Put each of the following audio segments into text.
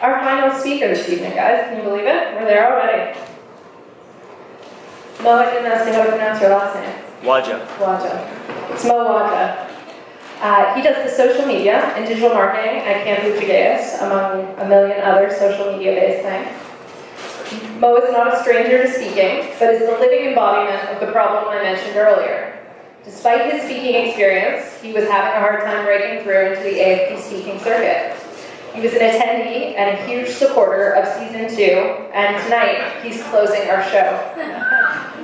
our final speaker this evening, guys. Can you believe it? We're there already. Mo, I didn't ask you how to pronounce your last name. Waja. Waja. It's Mo Waja. He does the social media and digital marketing at Camp Uchigaeus, among a million other social media-based things. Mo is not a stranger to speaking, but is the living embodiment of the problem I mentioned earlier. Despite his speaking experience, he was having a hard time breaking through into the AFP speaking circuit. He was an attendee and a huge supporter of season 2, and tonight he's closing our show.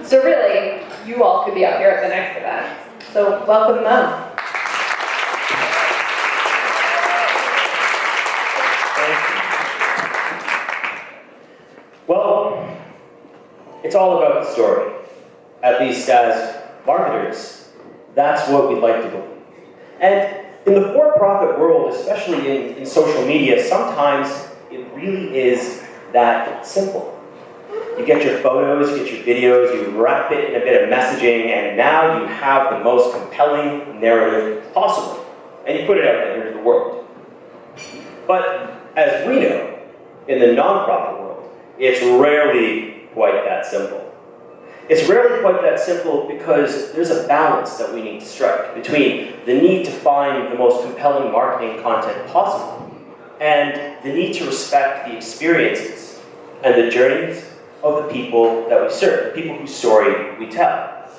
So really, you all could be up here at the next event. So welcome, Mo. Well, it's all about the story. At least as marketers, that's what we'd like to believe. And in the for-profit world, especially in social media, sometimes it really is that simple. You get your photos, you get your videos, you wrap it in a bit of messaging, and now you have the most compelling narrative possible. And you put it out there into the world. But as we know, in the nonprofit world, it's rarely quite that simple. It's rarely quite that simple because there's a balance that we need to strike between the need to find the most compelling marketing content possible and the need to respect the experiences and the journeys of the people that we serve, the people whose story we tell.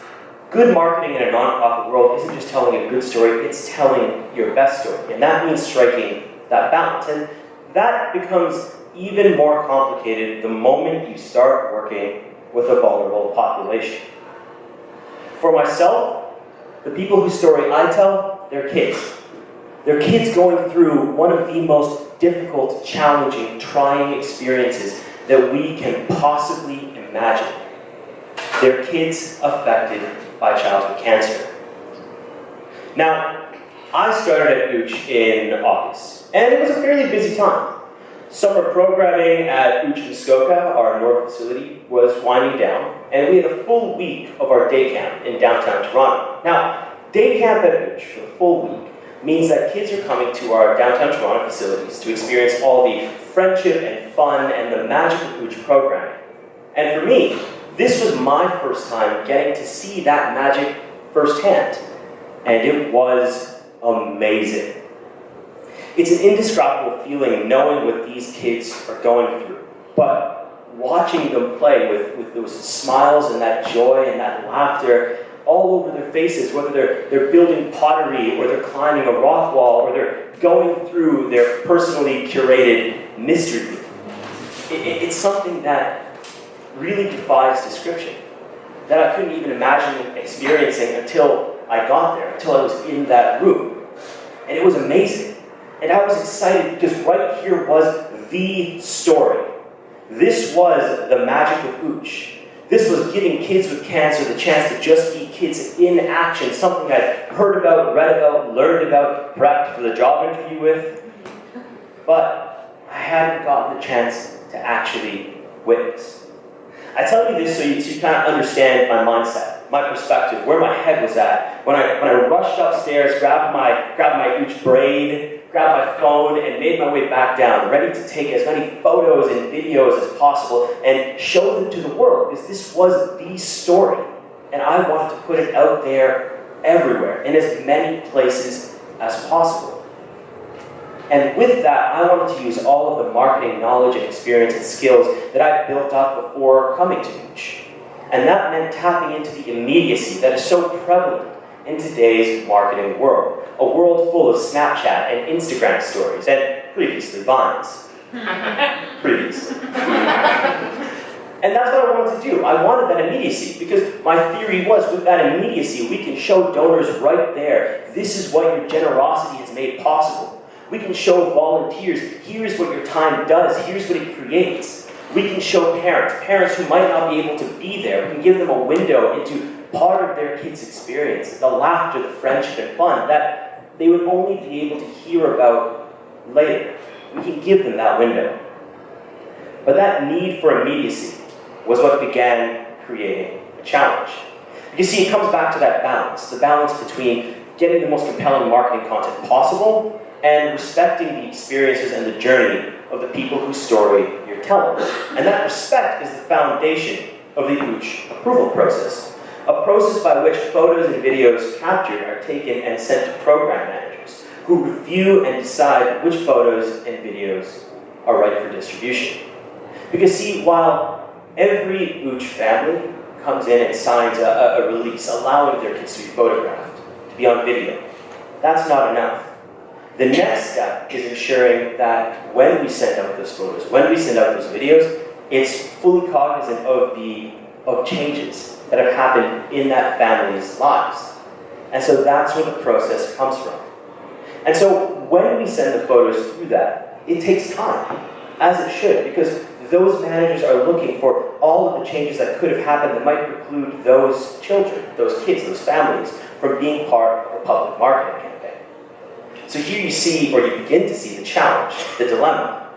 Good marketing in a nonprofit world isn't just telling a good story, it's telling your best story. And that means striking that balance. And that becomes even more complicated the moment you start working with a vulnerable population. For myself, the people whose story I tell, they're kids. They're kids going through one of the most difficult, challenging, trying experiences that we can possibly imagine. They're kids affected by childhood cancer. Now, I started at UCH in August, and it was a fairly busy time. Summer programming at UCH Muskoka, our north facility, was winding down, and we had a full week of our day camp in downtown Toronto. Now, day camp at UCH for the full week means that kids are coming to our downtown Toronto facilities to experience all the friendship and fun and the magic of UCH programming. And for me, this was my first time getting to see that magic firsthand, and it was amazing. It's an indescribable feeling knowing what these kids are going through, but watching them play with those smiles and that joy and that laughter all over their faces, whether they're building pottery or they're climbing a rock wall or they're going through their personally curated mystery room. It's something that really defies description, that I couldn't even imagine experiencing until I got there, until I was in that room. And it was amazing. And I was excited because right here was the story. This was the magic of UCH. This was giving kids with cancer the chance to just be kids in action, something I'd heard about, read about, learned about, prepped for the job interview with. But I hadn't gotten the chance to actually witness. I tell you this so you kind of understand my mindset, my perspective, where my head was at when I rushed upstairs, grabbed my UCH braid, grabbed my phone, and made my way back down, ready to take as many photos and videos as possible and show them to the world, because this was the story. And I wanted to put it out there everywhere, in as many places as possible. And with that, I wanted to use all of the marketing knowledge and experience and skills that I built up before coming to UCH. And that meant tapping into the immediacy that is so prevalent in today's marketing world, a world full of Snapchat and Instagram stories, and previously Vines. Previously. And that's what I wanted to do. I wanted that immediacy, because my theory was with that immediacy, we can show donors right there, this is what your generosity has made possible. We can show volunteers, here's what your time does, here's what it creates. We can show parents who might not be able to be there. We can give them a window into part of their kids' experience, the laughter, the friendship, and fun that they would only be able to hear about later. We can give them that window. But that need for immediacy was what began creating a challenge. You see, it comes back to that balance, the balance between getting the most compelling marketing content possible and respecting the experiences and the journey of the people whose story you're telling. And that respect is the foundation of the OOCH approval process, a process by which photos and videos captured are taken and sent to program managers, who review and decide which photos and videos are right for distribution. Because see, while every OOCH family comes in and signs a release allowing their kids to be photographed, to be on video, that's not enough. The next step is ensuring that when we send out those photos, when we send out those videos, it's fully cognizant of changes that have happened in that family's lives. And so that's where the process comes from. And so when we send the photos through that, it takes time, as it should, because those managers are looking for all of the changes that could have happened that might preclude those children, those kids, those families, from being part of a public marketing campaign. So here you see, or you begin to see, the challenge, the dilemma.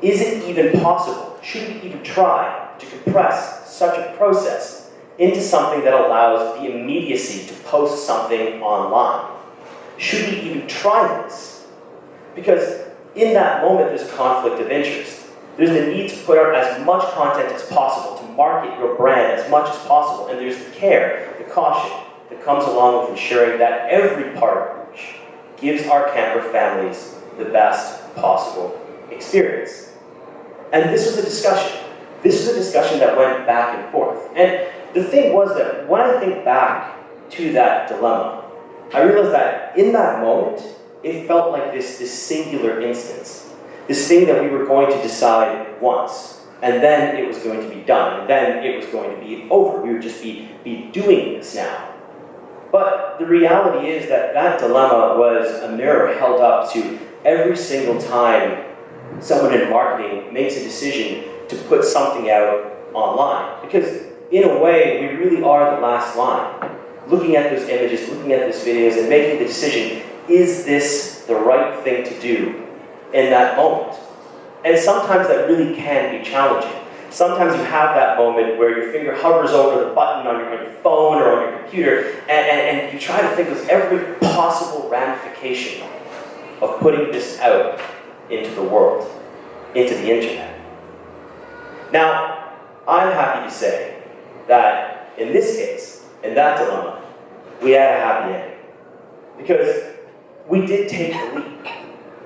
Is it even possible? Should we even try to compress such a process into something that allows the immediacy to post something online? Should we even try this? Because in that moment, there's a conflict of interest. There's the need to put out as much content as possible, to market your brand as much as possible, and there's the care, the caution that comes along with ensuring that every part of OOCH gives our camper families the best possible experience. And this was a discussion. This was a discussion that went back and forth. And the thing was that when I think back to that dilemma, I realized that in that moment, it felt like this singular instance, this thing that we were going to decide once, and then it was going to be done, and then it was going to be over. We would just be doing this now. But the reality is that that dilemma was a mirror held up to every single time someone in marketing makes a decision to put something out online. Because in a way, we really are the last line. Looking at those images, looking at those videos, and making the decision, is this the right thing to do in that moment? And sometimes that really can be challenging. Sometimes you have that moment where your finger hovers over the button on your phone or on your computer, and you try to think of every possible ramification of putting this out into the world, into the internet. Now, I'm happy to say that in this case, in that dilemma, we had a happy ending. Because we did take the leap.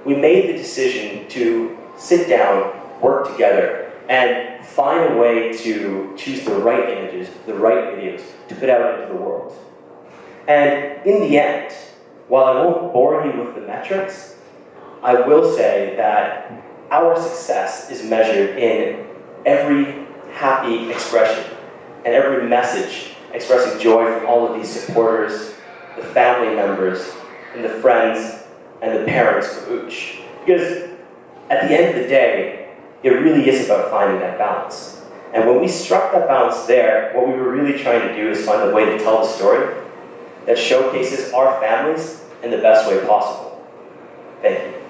We made the decision to sit down, work together, and find a way to choose the right images, the right videos, to put out into the world. And in the end, while I won't bore you with the metrics, I will say that our success is measured in every happy expression and every message expressing joy from all of these supporters, the family members, and the friends, and the parents of OOCH. Because at the end of the day, it really is about finding that balance. And when we struck that balance there, what we were really trying to do is find a way to tell the story that showcases our families in the best way possible. Thank you.